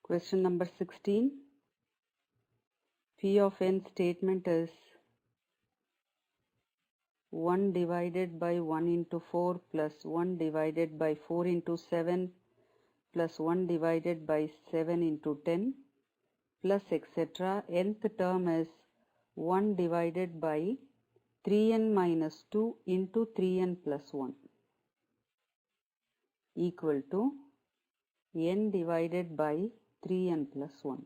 Question number 16. P of n statement is 1 divided by 1 into 4 plus 1 divided by 4 into 7 plus 1 divided by 7 into 10 plus etc. Nth term is 1 divided by 3n minus 2 into 3n plus 1 equal to n divided by 3n plus 1.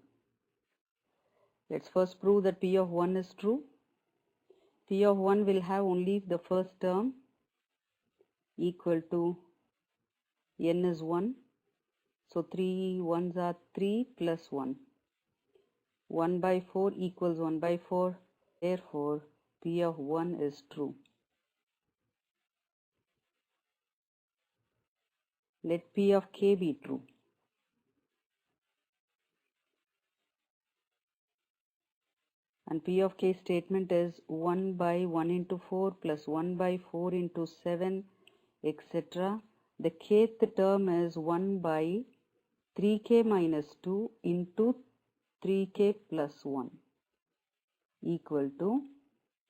Let's first prove that P of 1 is true. P of 1 will have only the first term equal to n is 1. So 3 ones are 3 plus 1. 1 by 4 equals 1 by 4. Therefore, P of 1 is true. Let P of k be true. And P of k statement is 1 by 1 into 4 plus 1 by 4 into 7, etc. The kth term is 1 by 3k minus 2 into 3k plus 1 equal to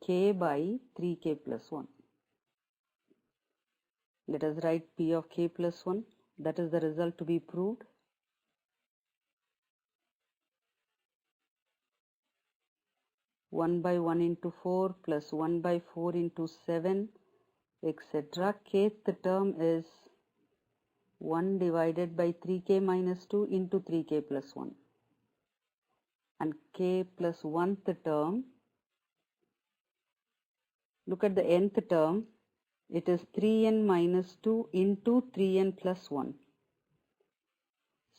k by 3k plus 1. Let us write P of k plus 1. That is the result to be proved. One by 1 into 4 plus 1 by 4 into 7, etc. Kth term is 1 divided by 3k minus 2 into 3k plus 1. And k plus 1th term, look at the nth term, it is 3n minus 2 into 3n plus 1.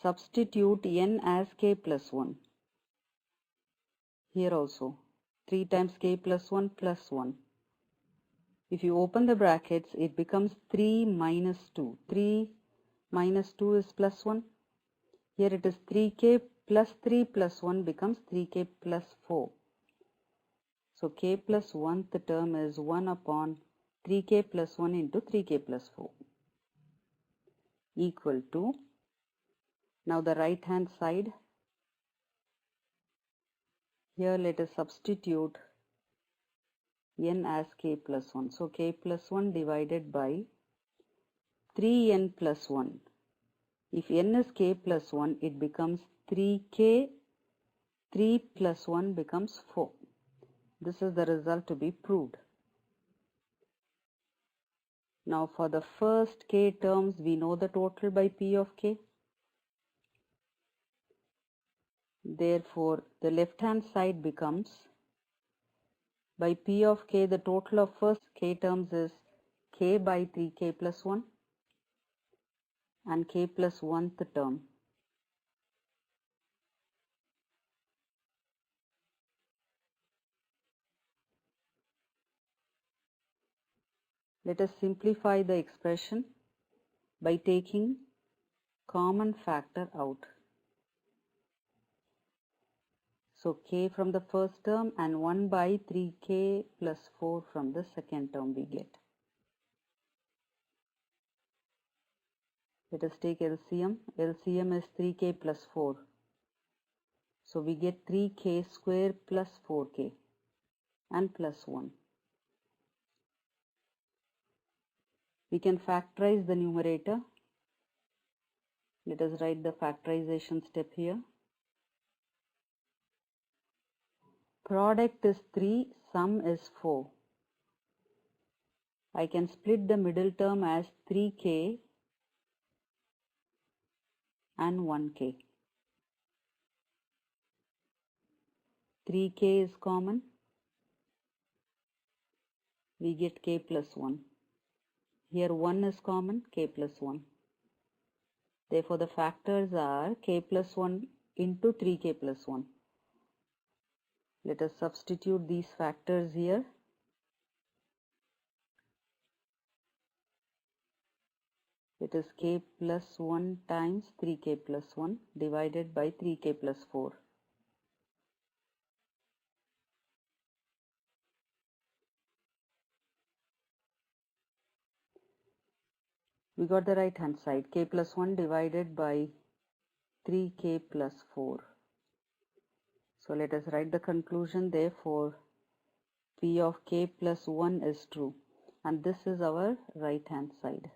Substitute n as k plus 1. Here also, 3 times k plus 1 plus 1. If you open the brackets, it becomes 3 minus 2. 3 minus 2 is plus 1. Here it is 3k plus 3 plus 1 becomes 3k plus 4. So k plus 1th term is 1 upon 3k plus 1 into 3k plus 4 equal to, now the right hand side, here let us substitute n as k plus 1. So k plus 1 divided by 3n plus 1. If n is k plus 1, it becomes 3k, 3 plus 1 becomes 4. This is the result to be proved. Now for the first k terms, we know the total by P of k. Therefore, the left hand side becomes, by P of k, the total of first k terms is k by 3k plus 1 and k plus 1th term. Let us simplify the expression by taking common factor out. So k from the first term and 1 by 3k plus 4 from the second term we get. Let us take LCM. LCM is 3k plus 4. So we get 3k square plus 4k and plus 1. We can factorize the numerator. Let us write the factorization step here. Product is 3, sum is 4. I can split the middle term as 3k and 1k. 3k is common. We get k plus 1. Here 1 is common, k plus 1. Therefore, the factors are k plus 1 into 3k plus 1. Let us substitute these factors here. It is k plus 1 times 3k plus 1 divided by 3k plus 4. We got the right hand side, k plus 1 divided by 3k plus 4. So let us write the conclusion. Therefore, P of k plus 1 is true. And this is our right hand side.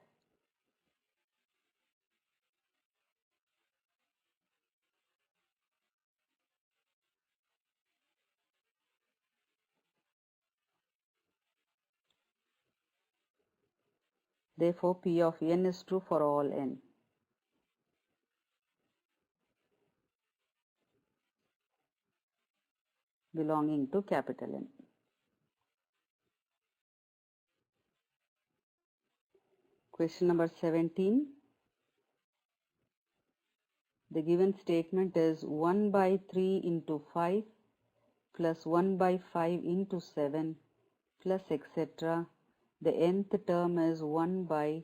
Therefore, P of n is true for all n belonging to capital N. Question number 17. The given statement is 1 by 3 into 5 plus 1 by 5 into 7 plus etc. The nth term is 1 by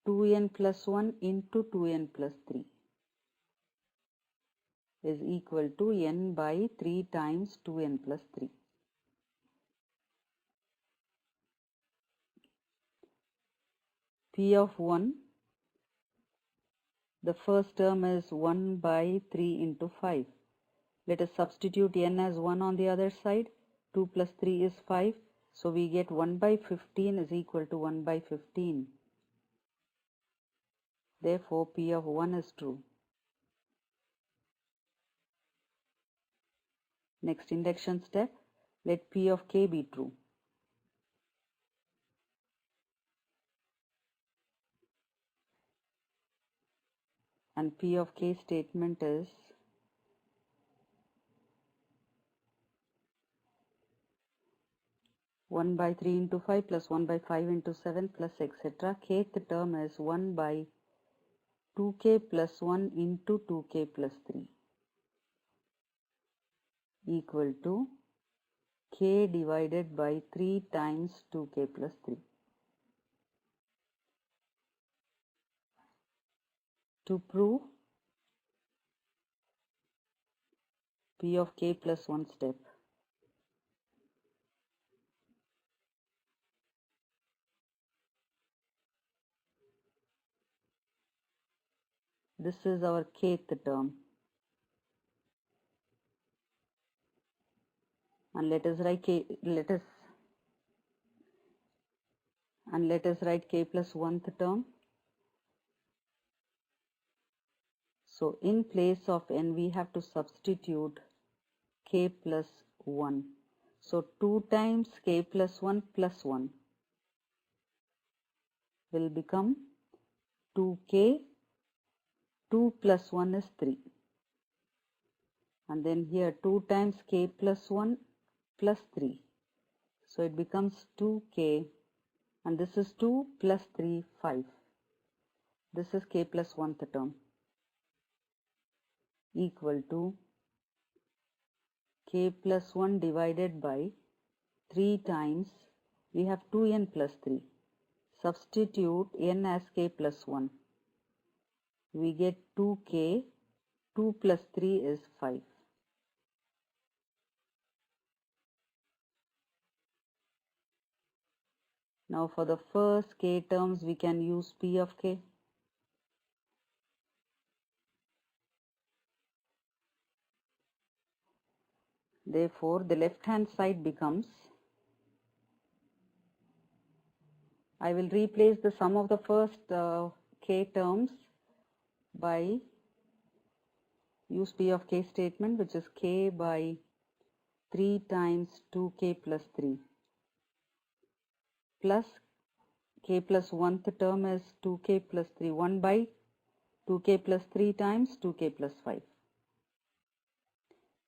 2n plus 1 into 2n plus 3 is equal to n by 3 times 2n plus 3. P of 1, the first term is 1 by 3 into 5. Let us substitute n as 1 on the other side. 2 plus 3 is 5. So we get 1 by 15 is equal to 1 by 15. Therefore, P of 1 is true. Next induction step, let P of k be true. And P of k statement is one by 3 into 5 plus 1 by 5 into 7 plus etc. Kth term is 1 by 2k plus 1 into 2k plus 3 equal to k divided by 3 times 2k plus 3. To prove P of k plus 1 step, this is our kth term, and let us write k plus 1th term. So in place of n we have to substitute k plus 1. So 2 times k plus 1 plus 1 will become 2k. 2 plus 1 is 3. And then here 2 times k plus 1 plus 3. So it becomes 2k, and this is 2 plus 3, 5. This is k plus 1th term equal to k plus 1 divided by 3 times, we have 2n plus 3. Substitute n as k plus 1. We get 2k. 2 plus 3 is 5. Now for the first k terms we can use P of k. Therefore the left hand side becomes, I will replace the sum of the first k terms by use P of k statement, which is k by 3 times 2k plus 3 plus k plus 1th term is 2k plus 3, 1 by 2k plus 3 times 2k plus 5.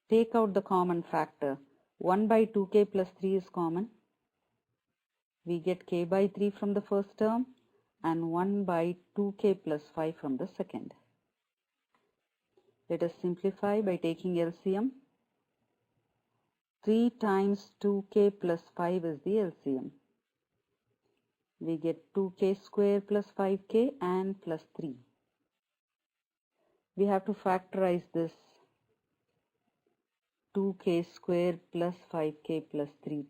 Take out the common factor. 1 by 2k plus 3 is common. We get k by 3 from the first term and 1 by 2k plus 5 from the second. Let us simplify by taking LCM. 3 times 2k plus 5 is the LCM. We get 2k square plus 5k and plus 3. We have to factorize this. 2k square plus 5k plus 3.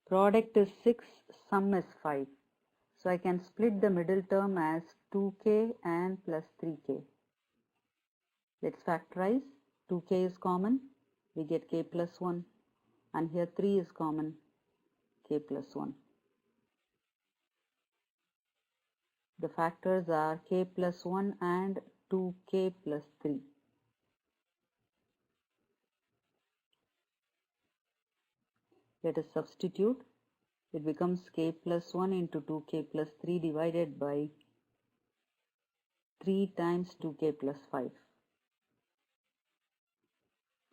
Product is 6, sum is 5. So I can split the middle term as 2k and plus 3k. Let's factorize. 2k is common, we get k plus 1, and here 3 is common, k plus 1. The factors are k plus 1 and 2k plus 3. Let us substitute. It becomes k plus 1 into 2k plus 3 divided by 3 times 2k plus 5.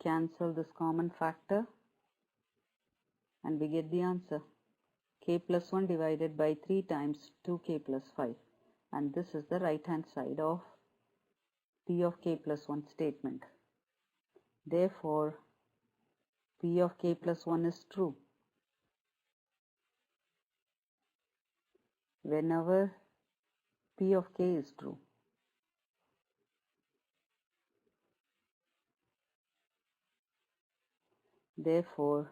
Cancel this common factor and we get the answer. K plus 1 divided by 3 times 2k plus 5. And this is the right hand side of P of k plus 1 statement. Therefore, P of k plus 1 is true. Whenever P of k is true. Therefore,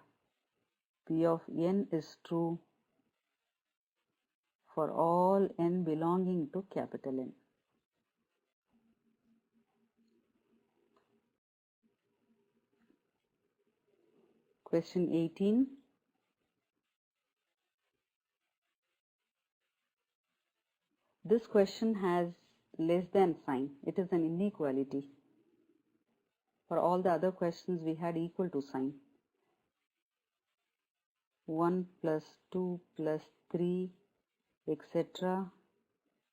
P of n is true for all n belonging to capital N. Question 18. This question has less than sign. It is an inequality. For all the other questions we had equal to sign. 1 plus 2 plus 3 etc.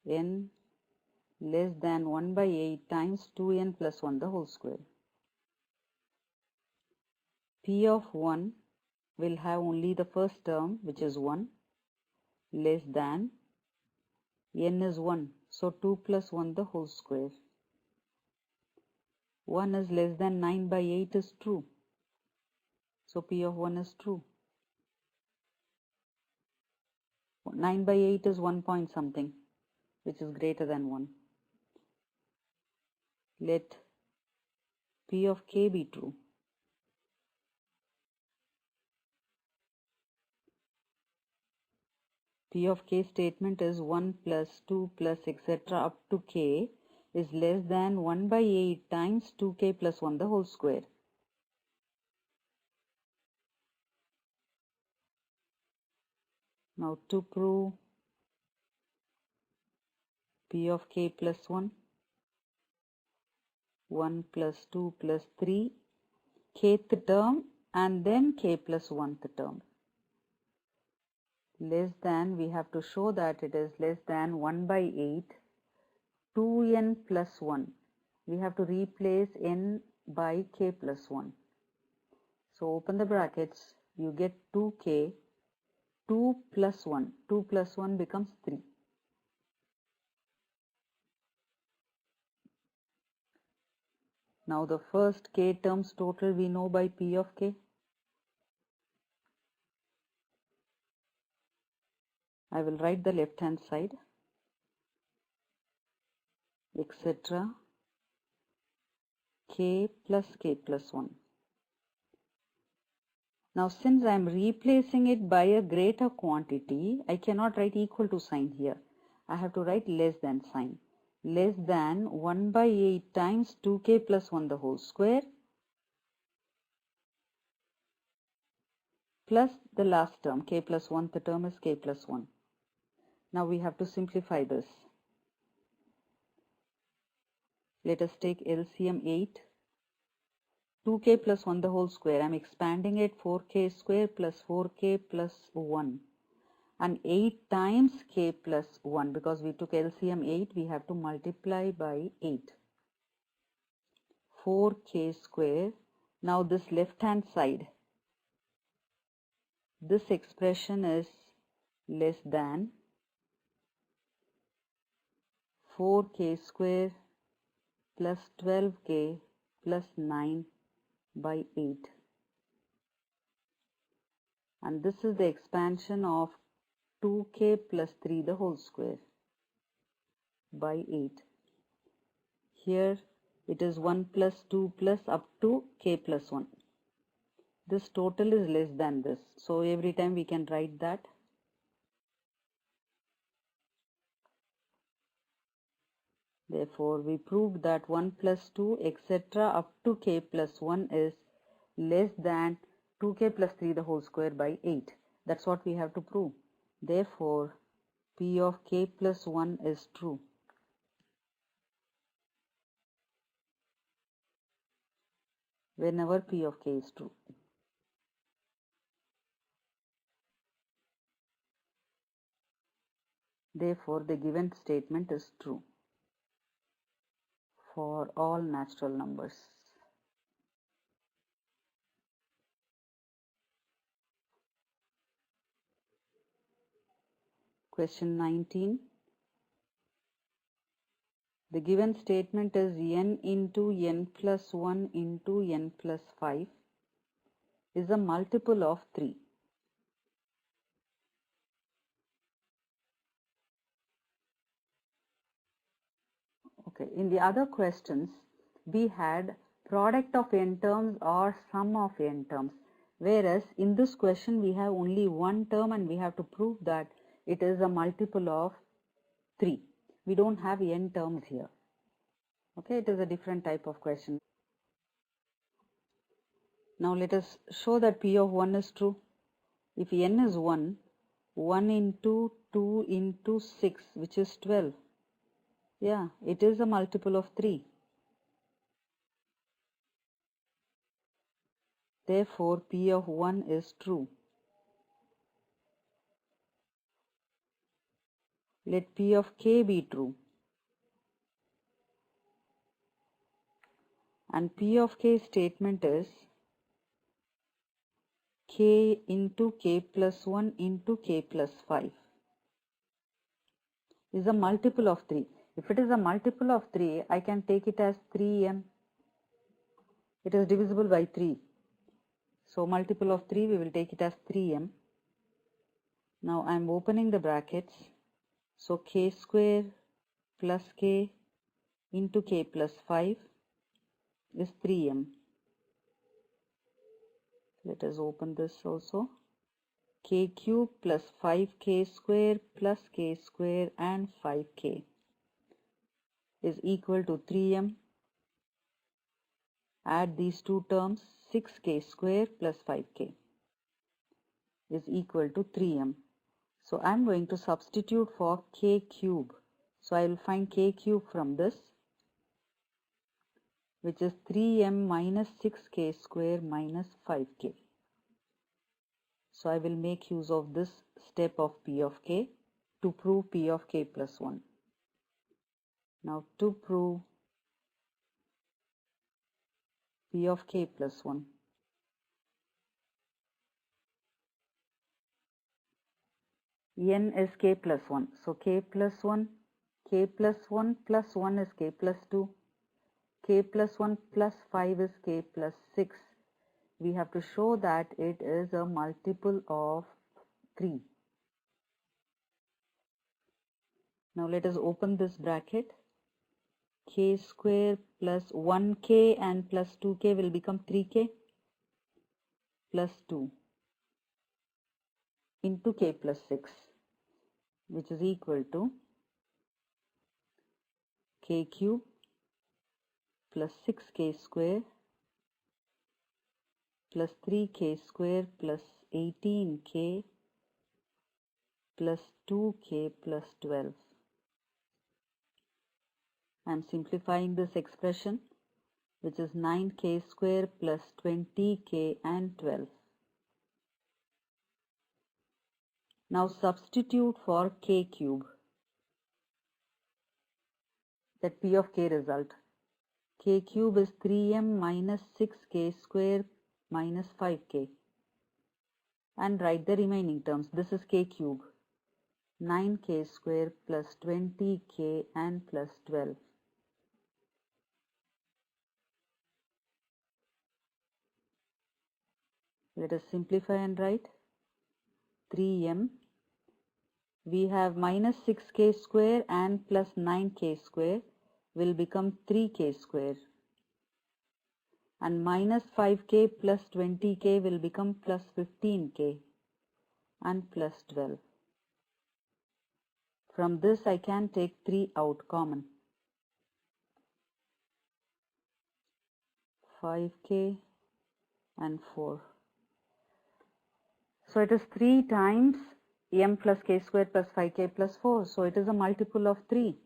n less than 1 by 8 times 2n plus 1 the whole square. P of 1 will have only the first term, which is 1, less than n is 1, so 2 plus 1 the whole square. 1 is less than 9 by 8 is true, so P of 1 is true. 9 by 8 is 1 point something, which is greater than 1. Let P of k be true. P of k statement is 1 plus 2 plus etc. up to k is less than 1 by 8 times 2k plus 1 the whole square. Now to prove P of k plus 1, 1 plus 2 plus 3, kth term and then k plus 1th term. Less than, we have to show that it is less than 1 by 8, 2n plus 1. We have to replace n by k plus 1. So open the brackets, you get 2k, 2 plus 1. 2 plus 1 becomes 3. Now the first k terms total we know by P of k. I will write the left hand side, etc. k plus 1. Now since I am replacing it by a greater quantity, I cannot write equal to sign here. I have to write less than sign. Less than 1 by 8 times 2k plus 1 the whole square plus the last term, k plus 1, the term is k plus 1. Now we have to simplify this. Let us take LCM 8. 2k plus 1 the whole square. I am expanding it 4k square plus 4k plus 1. And 8 times k plus 1, because we took LCM 8, we have to multiply by 8. 4k square. Now this left hand side, this expression is less than 4k square plus 12k plus 9 by 8. And this is the expansion of 2k plus 3 the whole square by 8. Here it is 1 plus 2 plus up to k plus 1. This total is less than this. So every time we can write that. Therefore, we proved that 1 plus 2 etc. up to k plus 1 is less than 2k plus 3 the whole square by 8. That's what we have to prove. Therefore, P of k plus 1 is true. Whenever P of k is true. Therefore, the given statement is true for all natural numbers. Question 19. The given statement is n into n plus 1 into n plus 5 is a multiple of 3. Okay, in the other questions, we had product of n terms or sum of n terms. Whereas in this question, we have only one term and we have to prove that it is a multiple of 3. We don't have n terms here. Okay, it is a different type of question. Now let us show that P of 1 is true. If n is 1, 1 into 2 into 6, which is 12. Yeah, it is a multiple of 3. Therefore, P of 1 is true. Let P of k be true. And P of k statement is k into k plus 1 into k plus 5 is a multiple of 3. If it is a multiple of 3, I can take it as 3m. It is divisible by 3. So multiple of 3, we will take it as 3m. Now I am opening the brackets. So k square plus k into k plus 5 is 3m. Let us open this also. K cube plus 5k square plus k square and 5k is equal to 3m. Add these two terms, 6k square plus 5k is equal to 3m. So I am going to substitute for k cube. So I will find k cube from this, which is 3m minus 6k square minus 5k. So I will make use of this step of P of k to prove P of k plus 1. Now to prove P of k plus 1. N is k plus 1. So k plus 1 plus 1 is k plus 2. K plus 1 plus 5 is k plus 6. We have to show that it is a multiple of 3. Now let us open this bracket. K square plus 1k and plus 2k will become 3k plus 2 into k plus 6, which is equal to k cube plus 6k square plus 3k square plus 18k plus 2k plus 12. I am simplifying this expression, which is 9k square plus 20k and 12. Now substitute for k cube, that P of k result. K cube is 3m minus 6k square minus 5k. And write the remaining terms. This is k cube. 9k square plus 20k and plus 12. Let us simplify and write 3m. We have minus 6k square and plus 9k square will become 3k square. And minus 5k plus 20k will become plus 15k and plus 12. From this I can take 3 out common. 5k and 4. So it is 3 times m plus k square plus 5k plus 4. So it is a multiple of 3.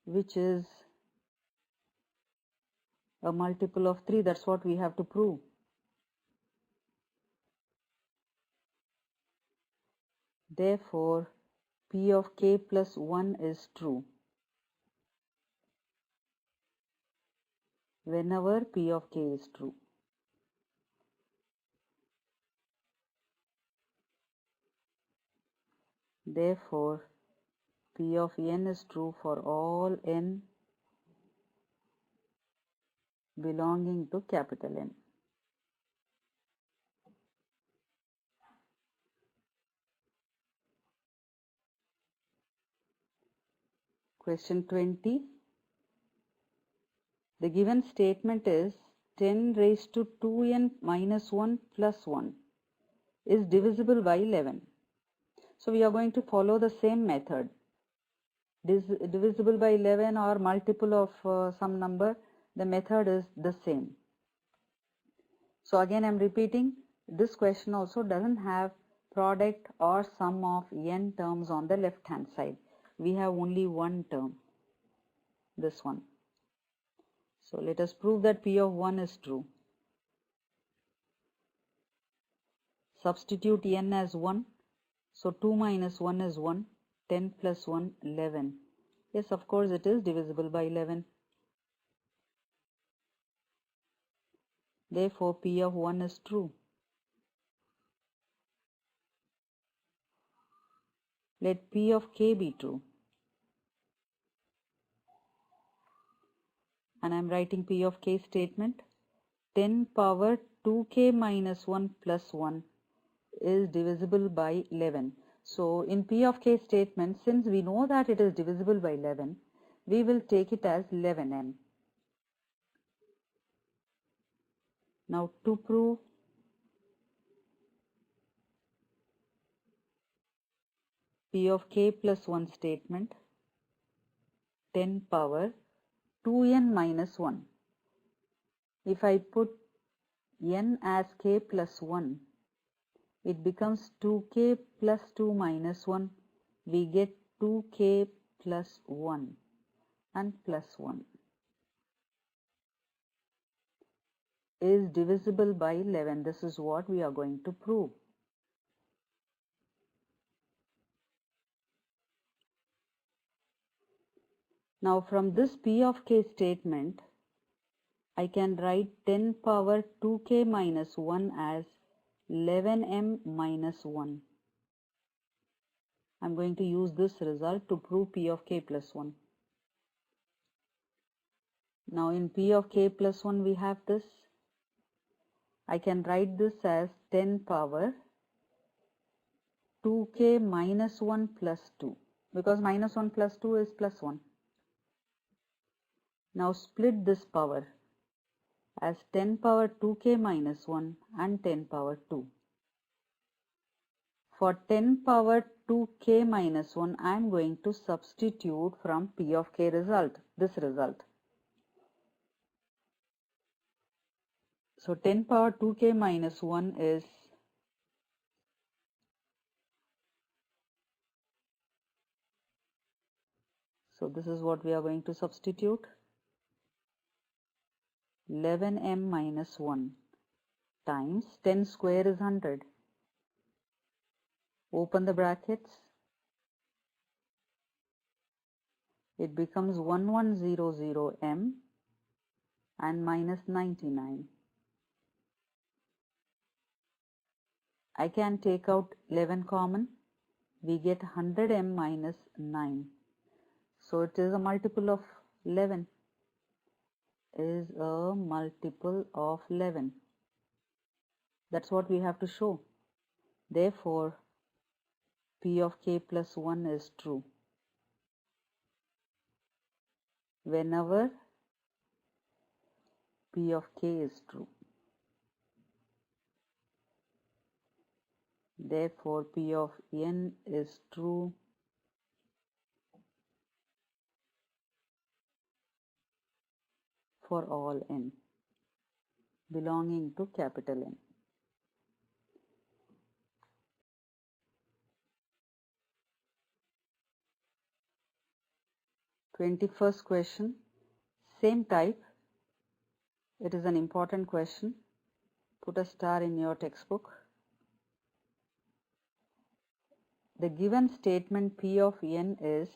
Which is a multiple of 3. That's what we have to prove. Therefore, P of k plus 1 is true. Whenever P of k is true. Therefore, P of n is true for all n belonging to capital N. Question 20. The given statement is 10 raised to 2n minus 1 plus 1 is divisible by 11. So we are going to follow the same method. Divisible by 11 or multiple of some number, the method is the same. So again I am repeating, this question also doesn't have product or sum of n terms on the left hand side. We have only one term, this one. So let us prove that P of 1 is true. Substitute n as 1. So 2 minus 1 is 1. 10 plus 1, 11. Yes, of course it is divisible by 11. Therefore, P of 1 is true. Let P of k be true. And I am writing P of k statement. 10 power 2k minus 1 plus 1 is divisible by 11. So in P of k statement, since we know that it is divisible by 11, we will take it as 11m. Now to prove P of k plus 1 statement, 10 power 2n minus 1. If I put n as k plus 1, it becomes 2k plus 2 minus 1. We get 2k plus 1 and plus 1 is divisible by 11. This is what we are going to prove. Now from this P of k statement, I can write 10 power 2k minus 1 as 11m minus 1. I'm going to use this result to prove P of k plus 1. Now in P of k plus 1 we have this. I can write this as 10 power 2k minus 1 plus 2, because minus 1 plus 2 is plus 1. Now split this power as 10 power 2k minus 1 and 10 power 2. For 10 power 2k minus 1, I am going to substitute from P of k result, this result. So 10 power 2k minus 1 is so this is what we are going to substitute. 11m minus 1 times 10 square is 100. Open the brackets. It becomes 1100m and minus 99. I can take out 11 common. We get 100m minus 9. So it is a multiple of 11. Is a multiple of 11. That's what we have to show. Therefore, P of k plus 1 is true. Whenever P of k is true. Therefore, P of n is true for all n belonging to capital N. Twenty-first question, same type. It is an important question. Put a star in your textbook. The given statement P of n is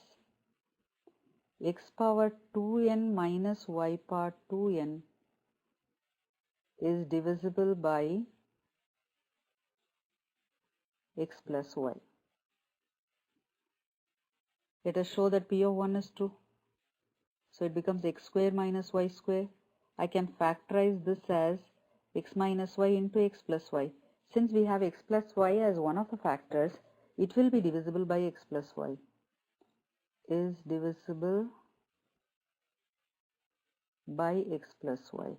x power 2n minus y power 2n is divisible by x plus y. Let us show that P of 1 is true. So it becomes x square minus y square. I can factorize this as x minus y into x plus y. Since we have x plus y as one of the factors, it will be divisible by x plus y. Is divisible by x plus y.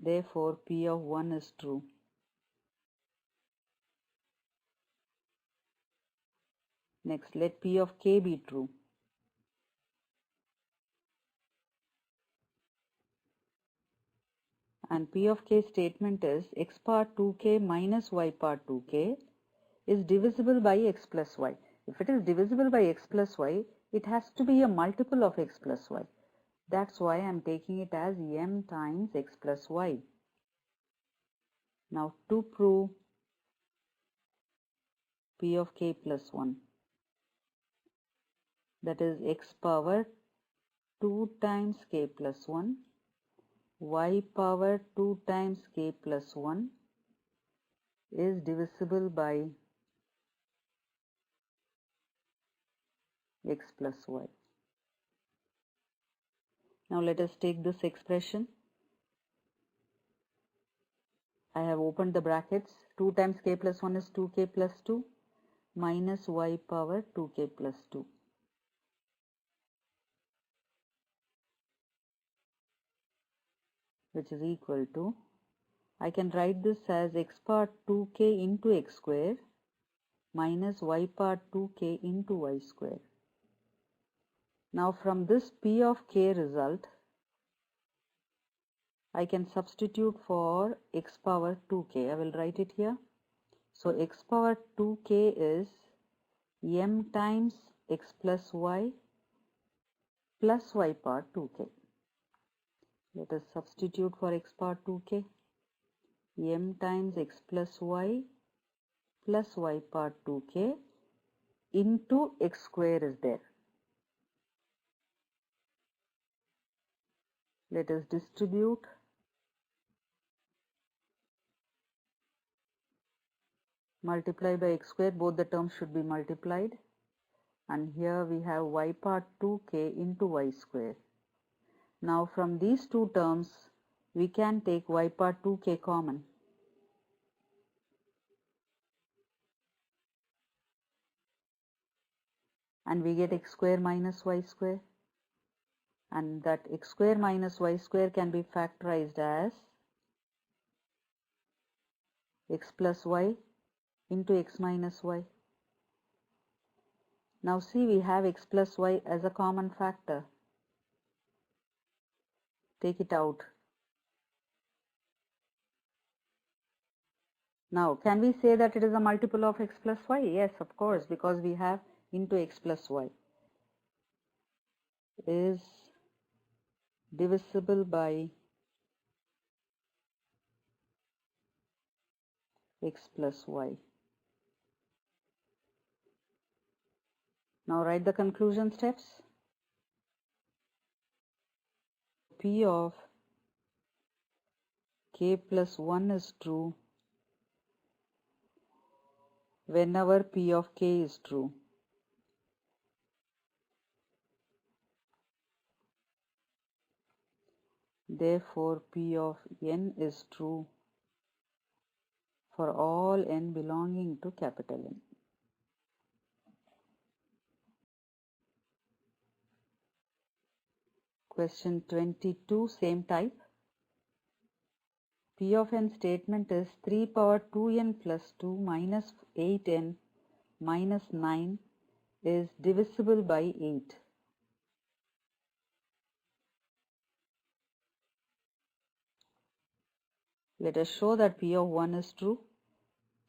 Therefore, P of 1 is true. Next, let P of k be true. And P of k statement is x power 2k minus y power 2k is divisible by x plus y. If it is divisible by x plus y, it has to be a multiple of x plus y. That's why I'm taking it as m times x plus y. Now to prove P of k plus 1, that is x power 2 times k plus 1, y power 2 times k plus 1 is divisible by x plus y. Now let us take this expression. I have opened the brackets. 2 times k plus 1 is 2k plus 2 minus y power 2k plus 2. Which is equal to, I can write this as x power 2k into x square minus y power 2k into y square. Now from this P of k result, I can substitute for x power 2k. I will write it here. So x power 2k is m times x plus y power 2k. Let us substitute for x power 2k. M times x plus y power 2k into x square is there. Let us distribute. Multiply by x square, both the terms should be multiplied. And here we have y power 2k into y square. Now from these two terms, we can take y power 2k common. And we get x square minus y square. And that x square minus y square can be factorized as x plus y into x minus y. Now see, we have x plus y as a common factor. Take it out. Now, can we say that it is a multiple of x plus y? Yes, of course, because we have into x plus y is divisible by x plus y. Now write the conclusion steps. P of k plus 1 is true whenever P of k is true. Therefore, P of n is true for all n belonging to capital N. Question 22, same type. P of n statement is 3 power 2n plus 2 minus 8n minus 9 is divisible by 8. Let us show that P of 1 is true.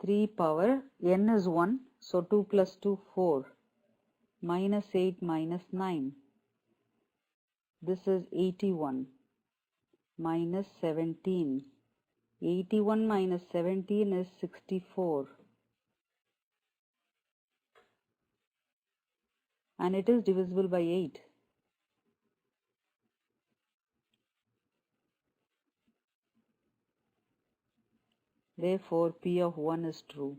3 power n is 1, so 2 plus 2, 4. Minus 8 minus 9. This is 81 minus 17. 81 minus 17 is 64. And it is divisible by 8. Therefore, P of 1 is true.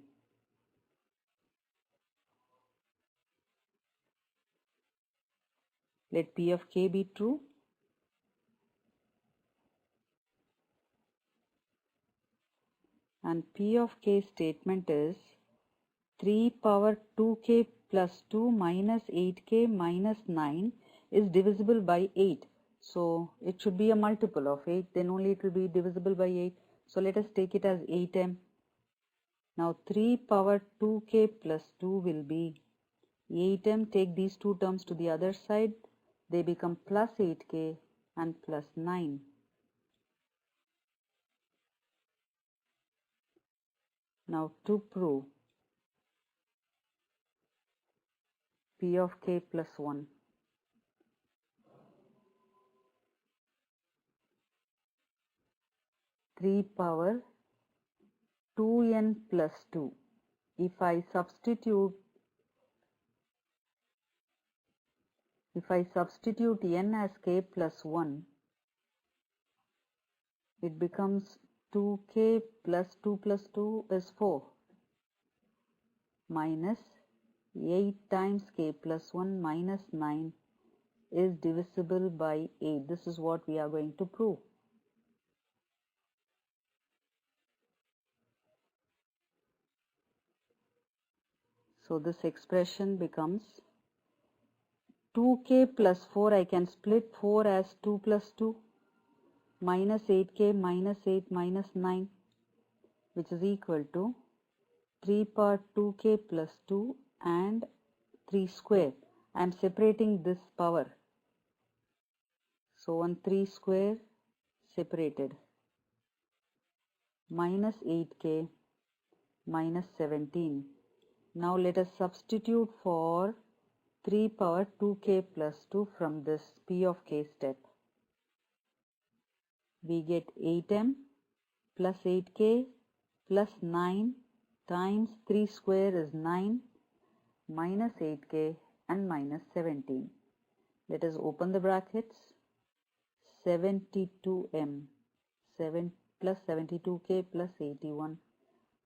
Let P of k be true. And P of k statement is 3 power 2k plus 2 minus 8k minus 9 is divisible by 8. So it should be a multiple of 8, then only it will be divisible by 8. So let us take it as 8m. Now 3 power 2k plus 2 will be 8m. Take these two terms to the other side. They become plus 8k and plus 9. Now to prove P of k plus 1. Three power 2n plus 2. If I substitute n as k plus 1, it becomes 2k plus 2 plus 2 is 4 minus 8 times k plus 1 minus 9 is divisible by 8. This is what we are going to prove. So this expression becomes 2k plus 4. I can split 4 as 2 plus 2 minus 8k minus 8 minus 9, which is equal to 3 power 2k plus 2 and 3 square. I am separating this power. So on 3 square separated. Minus 8k minus 17. Now let us substitute for 3 power 2k plus 2 from this P of k step. We get 8m plus 8k plus 9 times 3 square is 9 minus 8k and minus 17. Let us open the brackets. 72m 7 plus 72k plus 81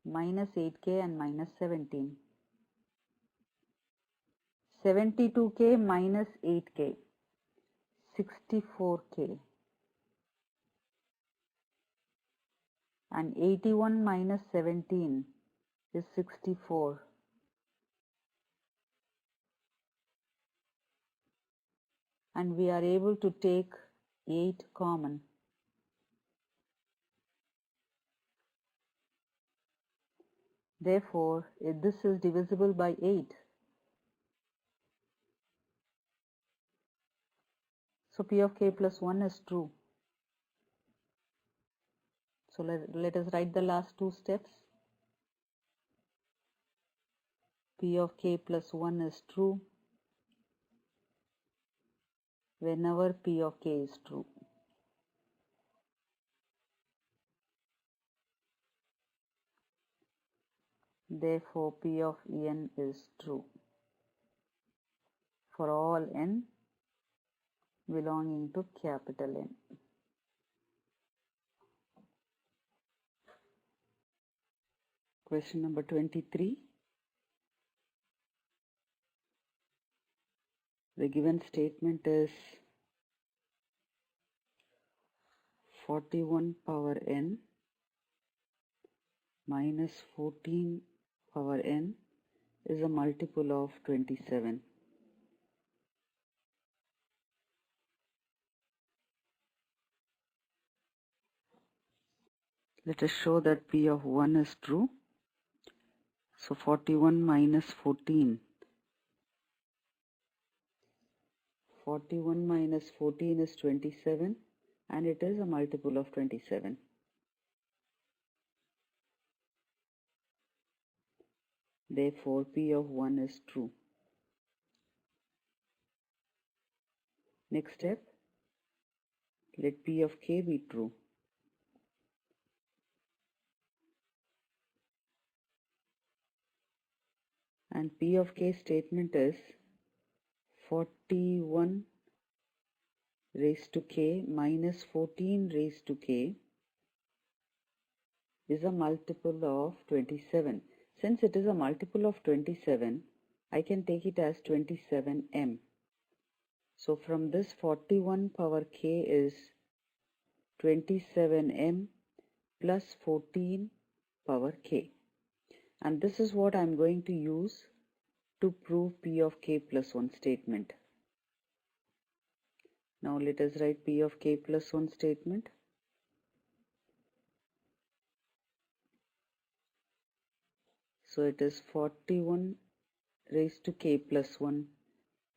minus 8k and minus 17. 72k minus 8k 64k and 81 minus 17 is 64. And we are able to take 8 common. Therefore, this is divisible by 8. So P of k plus 1 is true. So let us write the last two steps. P of k plus 1 is true whenever P of k is true. Therefore, P of n is true for all n belonging to capital N. Question number 23. The given statement is 41 power n minus 14 power n is a multiple of 27. Let us show that P of 1 is true. So 41 minus 14. 41 minus 14 is 27 and it is a multiple of 27. Therefore, P of 1 is true. Next step, let P of k be true. And P of k statement is 41 raised to k minus 14 raised to k is a multiple of 27. Since it is a multiple of 27, I can take it as 27m. So from this 41 power k is 27m plus 14 power k. And this is what I am going to use to prove P of k plus 1 statement. Now let us write P of k plus 1 statement. So it is 41 raised to k plus 1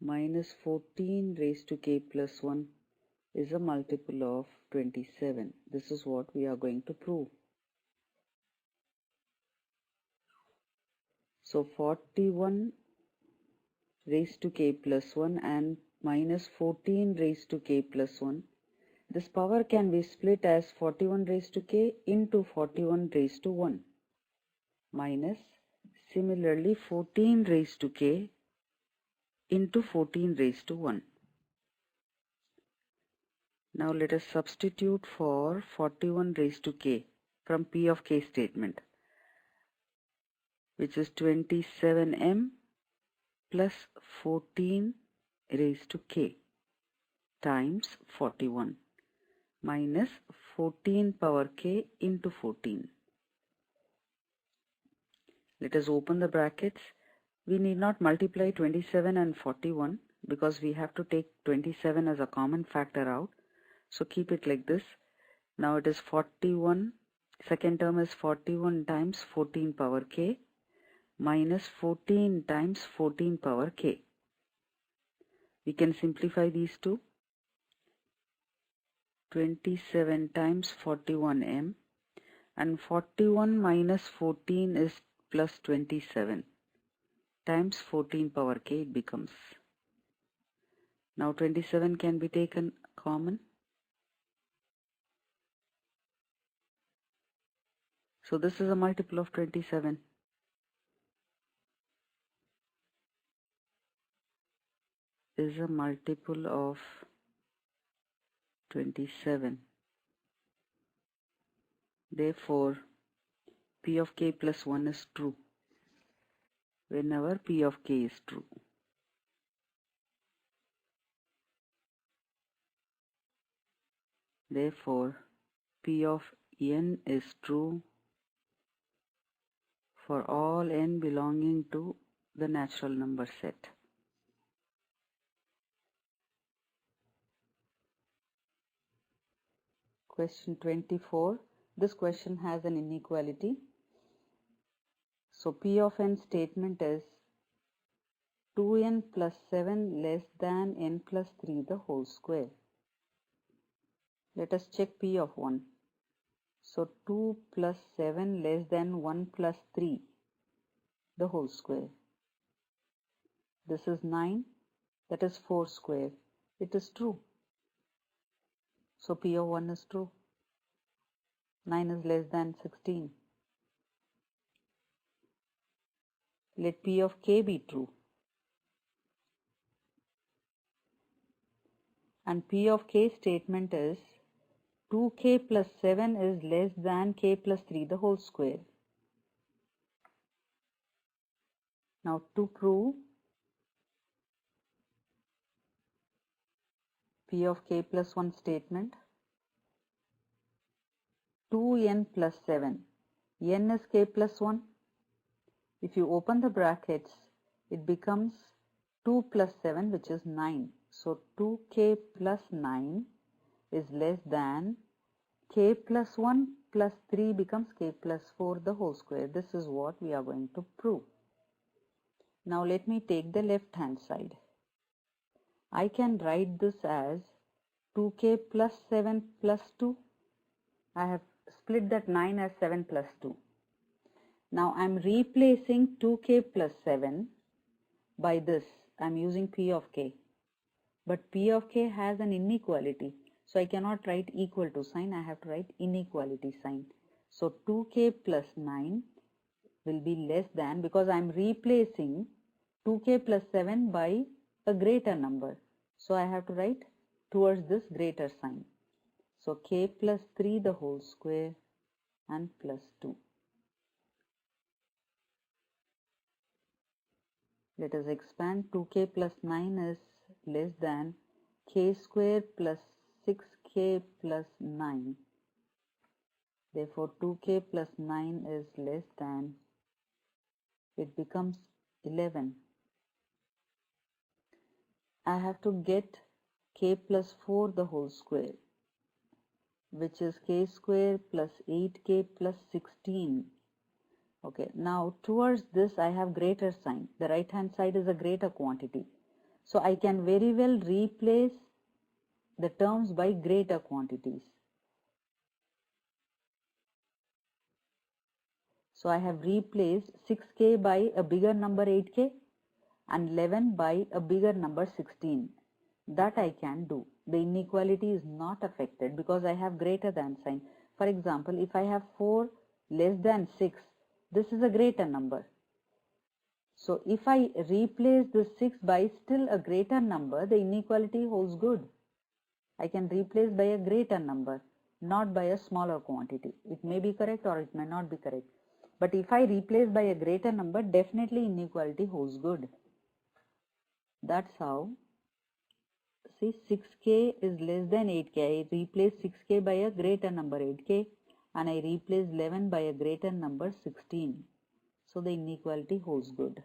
minus 14 raised to k plus 1 is a multiple of 27. This is what we are going to prove. So 41 raised to k plus 1 and minus 14 raised to k plus 1. This power can be split as 41 raised to k into 41 raised to 1 minus similarly 14 raised to k into 14 raised to 1. Now let us substitute for 41 raised to k from P of k statement, which is 27m plus 14 raised to k times 41 minus 14 power k into 14. Let us open the brackets. We need not multiply 27 and 41 because we have to take 27 as a common factor out. So keep it like this. Now it is 41. Second term is 41 times 14 power k minus 14 times 14 power k. We can simplify these two. 27 times 41m and 41 minus 14 is plus 27 times 14 power k it becomes. Now 27 can be taken common. So this is a multiple of 27. Is a multiple of 27. Therefore, P of k plus 1 is true whenever P of k is true. Therefore, P of n is true for all n belonging to the natural number set. Question 24. This question has an inequality. So P of n statement is 2n plus 7 less than n plus 3 the whole square. Let us check P of 1. So 2 plus 7 less than 1 plus 3 the whole square. This is 9, that is 4 square. It is true. So P of 1 is true. 9 is less than 16. Let P of k be true. And P of k statement is 2k plus 7 is less than k plus 3 the whole square. Now to prove P of k plus 1 statement, 2n plus 7. n is k plus 1. If you open the brackets, it becomes 2 plus 7, which is 9. So 2k plus 9 is less than k plus 1 plus 3 becomes k plus 4 the whole square. This is what we are going to prove. Now let me take the left hand side. I can write this as 2k plus 7 plus 2. I have split that 9 as 7 plus 2. Now I'm replacing 2k plus 7 by this. I'm using p of k. But p of k has an inequality. So I cannot write equal to sign. I have to write inequality sign. So 2k plus 9 will be less than, because I'm replacing 2k plus 7 by a greater number. So I have to write towards this greater sign. So k plus 3 the whole square and plus 2. Let us expand. 2k plus 9 is less than k square plus 6k plus 9. Therefore 2k plus 9 is less than, it becomes 11. I have to get k plus 4 the whole square, which is k square plus 8k plus 16. Okay, now towards this I have greater sign. The right hand side is a greater quantity. So I can very well replace the terms by greater quantities. So I have replaced 6k by a bigger number 8k and 11 by a bigger number 16. That I can do. The inequality is not affected because I have greater than sign. For example, if I have 4 less than 6, this is a greater number. So if I replace the 6 by still a greater number, the inequality holds good. I can replace by a greater number, not by a smaller quantity. It may be correct or it may not be correct. But if I replace by a greater number, definitely inequality holds good. That's how. See, 6k is less than 8k. I replace 6k by a greater number 8k and I replace 11 by a greater number 16. So the inequality holds good.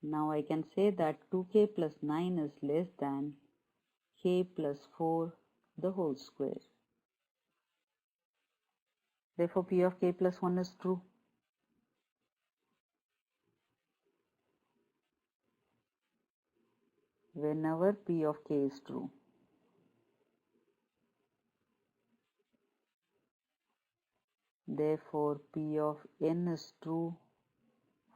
Now I can say that 2k plus 9 is less than k plus 4 the whole square. Therefore p of k plus 1 is true. Whenever p of k is true. Therefore p of n is true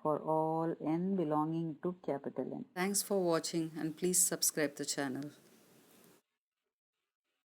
for all n belonging to capital N. Thanks for watching and please subscribe the channel.